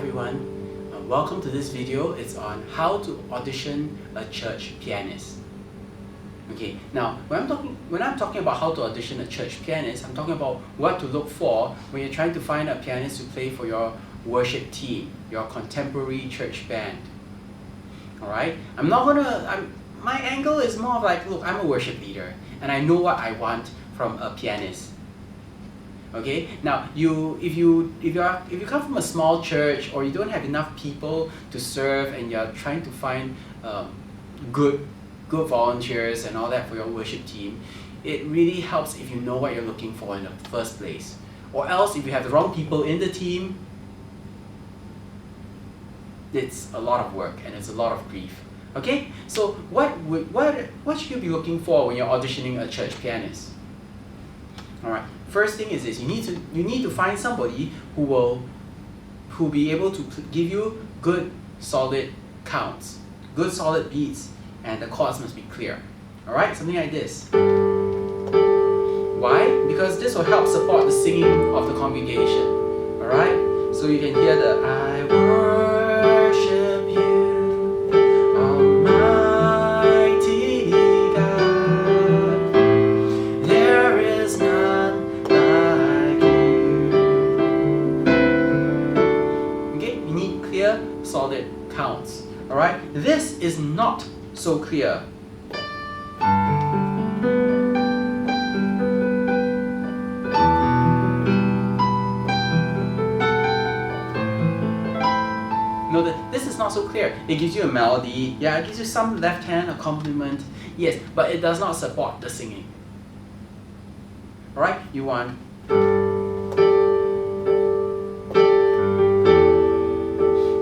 everyone, welcome to this video. It's on how to audition a church pianist. Okay, now when I'm talking about how to audition a church pianist, I'm talking about what to look for when you're trying to find a pianist to play for your worship team, your contemporary church band. Alright? My angle is more of like, look, I'm a worship leader and I know what I want from a pianist. Okay, now if you come from a small church or you don't have enough people to serve and you're trying to find good volunteers and all that for your worship team, it really helps if you know what you're looking for in the first place. Or else, if you have the wrong people in the team, it's a lot of work and it's a lot of grief. Okay, so what should you be looking for when you're auditioning a church pianist? Alright, first thing is this: you need to find somebody who will be able to give you good solid counts, good solid beats, and the chords must be clear. Alright, something like this. Why? Because this will help support the singing of the congregation. Alright, so you can hear the I worship you, Almighty God. There is none like you. Okay, you need clear, solid counts. Alright, this is not so clear. No, this is not so clear. It gives you a melody, yeah, it gives you some left hand accompaniment, yes, but it does not support the singing. Alright, you want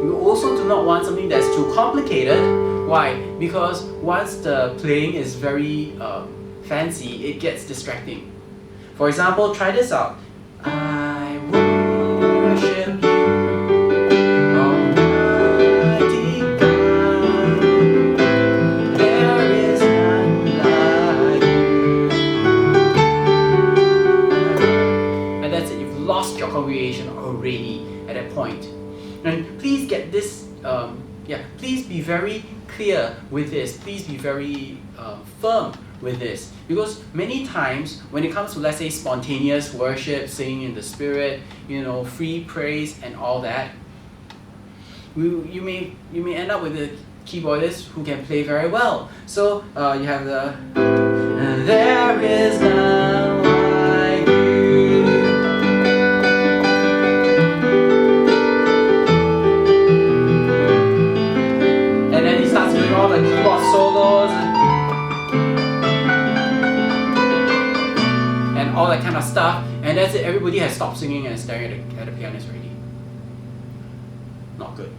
you also do not want something that's too complicated. Why? Because once the playing is very fancy, it gets distracting. For example, try this out. I worship you, Almighty God. There is none like you. And that's it. You've lost your congregation already at that point. And please get this. Please be very clear with this. Please be very firm with this, because many times when it comes to, let's say, spontaneous worship, singing in the spirit, free praise and all that, you may end up with a keyboardist who can play very well. So you have the there is none like you. And then he starts doing all the keyboard solos and all that kind of stuff, and that's it. Everybody has stopped singing and staring at the pianist already. Not good.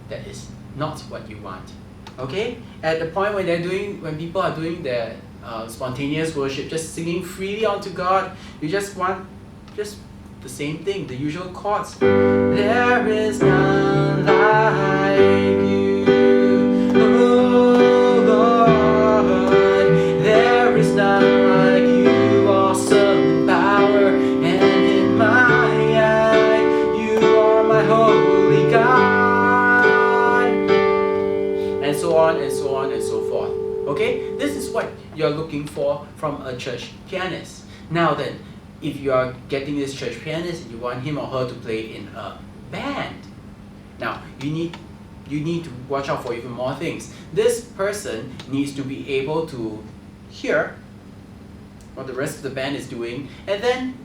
That is not what you want. Okay? At the point when people are doing their spontaneous worship, just singing freely unto God, you just want just the same thing, the usual chords. There is none like you, oh Lord. There is none like you, awesome in power and in my eye. You are my holy God. And so on and so on and so forth. Okay? This is what you're looking for from a church pianist. Now then, if you are getting this church pianist, you want him or her to play in a band. Now, you need to watch out for even more things. This person needs to be able to hear what the rest of the band is doing and then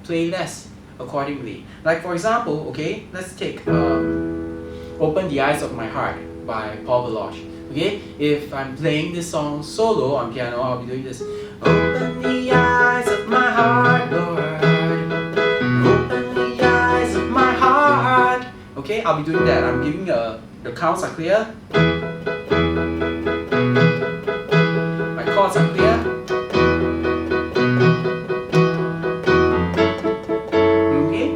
play less accordingly. Like for example, okay, let's take Open the Eyes of My Heart by Paul Baloche. Okay, if I'm playing this song solo on piano, I'll be doing this. Open the eyes of my heart, Lord. Open the eyes of my heart. Okay, I'll be doing that. I'm giving the counts are clear. My chords are clear. Okay.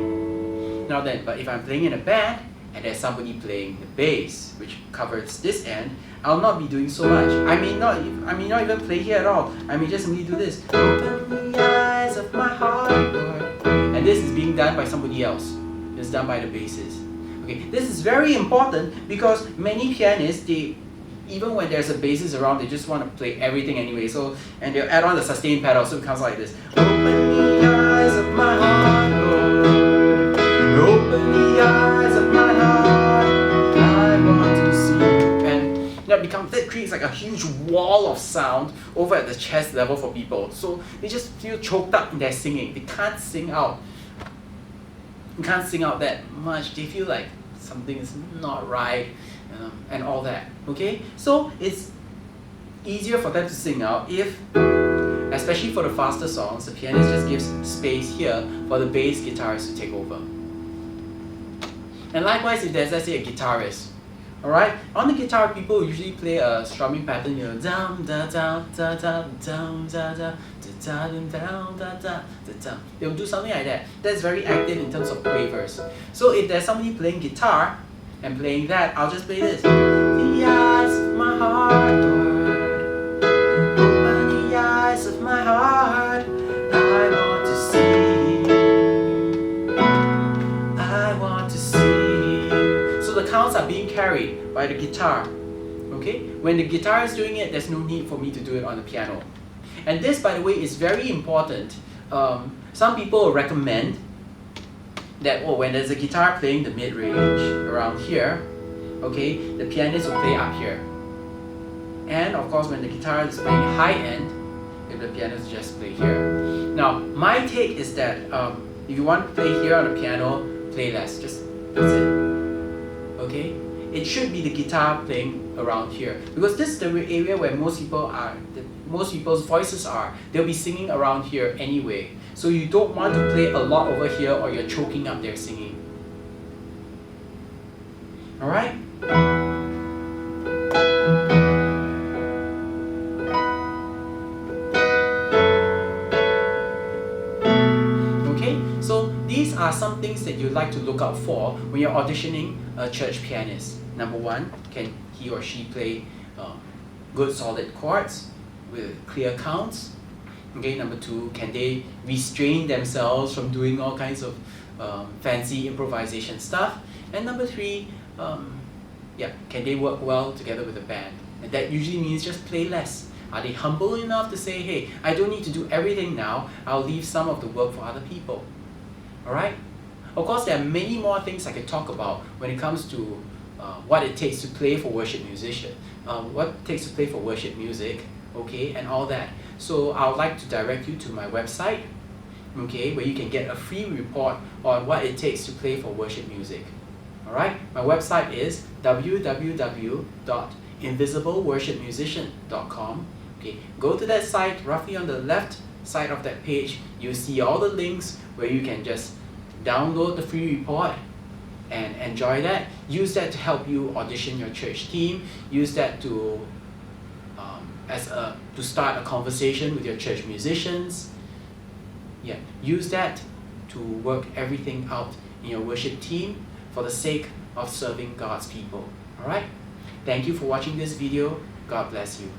Now then, but if I'm playing in a band and there's somebody playing the bass, which covers this end, I'll not be doing so much. I may not even play here at all. I may just simply do this. Open the eyes of my heart, Lord. And this is being done by somebody else. is done by the bassist. Okay, this is very important because many pianists, even when there's a bassist around, they just want to play everything anyway. So, and they'll add on the sustain pedal, so it comes like this. Open the eyes of my heart, Lord. Open the eyes of my heart. I want to see you. And that creates like a huge wall of sound over at the chest level for people. So they just feel choked up in their singing. They can't sing out. You can't sing out that much. They feel like something is not right, and all that. Okay, so it's easier for them to sing out if, especially for the faster songs, the pianist just gives space here for the bass guitarist to take over. And likewise, if there's, let's say, a guitarist, all right, on the guitar, people usually play a strumming pattern, you know, dum da da da da dum da da da da da da. They will do something like that. That's very active in terms of quavers. So if there's somebody playing guitar and playing that, I'll just play this. The eyes of my heart, Lord. Open the eyes of my heart. I want to see. I want to see. So the counts are being carried by the guitar. Okay? When the guitar is doing it, there's no need for me to do it on the piano. And this, by the way, is very important. Some people recommend that when there's a guitar playing the mid-range around here, okay, the pianist will play up here. And of course, when the guitar is playing high end, if the pianist just play here. Now, my take is that if you want to play here on the piano, play less. That's it. Okay? It should be the guitar playing around here, because this is the area where most people's voices are. They'll be singing around here anyway. So you don't want to play a lot over here or you're choking up their singing. Alright? Okay, so these are some things that you'd like to look out for when you're auditioning a church pianist. Number one, can he or she play good solid chords with clear counts? Okay, number two, can they restrain themselves from doing all kinds of fancy improvisation stuff? And number three, can they work well together with the band? And that usually means just play less. Are they humble enough to say, hey, I don't need to do everything now, I'll leave some of the work for other people? Alright? Of course, there are many more things I could talk about when it comes to what it takes to play for worship musician, what it takes to play for worship music, okay, and all that. So I would like to direct you to my website, okay, where you can get a free report on what it takes to play for worship music. Alright, my website is www.invisibleworshipmusician.com. Okay, go to that site. Roughly on the left side of that page, you'll see all the links where you can just download the free report and enjoy that. Use that to help you audition your church team. Use that to start a conversation with your church musicians. Yeah, use that to work everything out in your worship team for the sake of serving God's people. Alright? Thank you for watching this video. God bless you.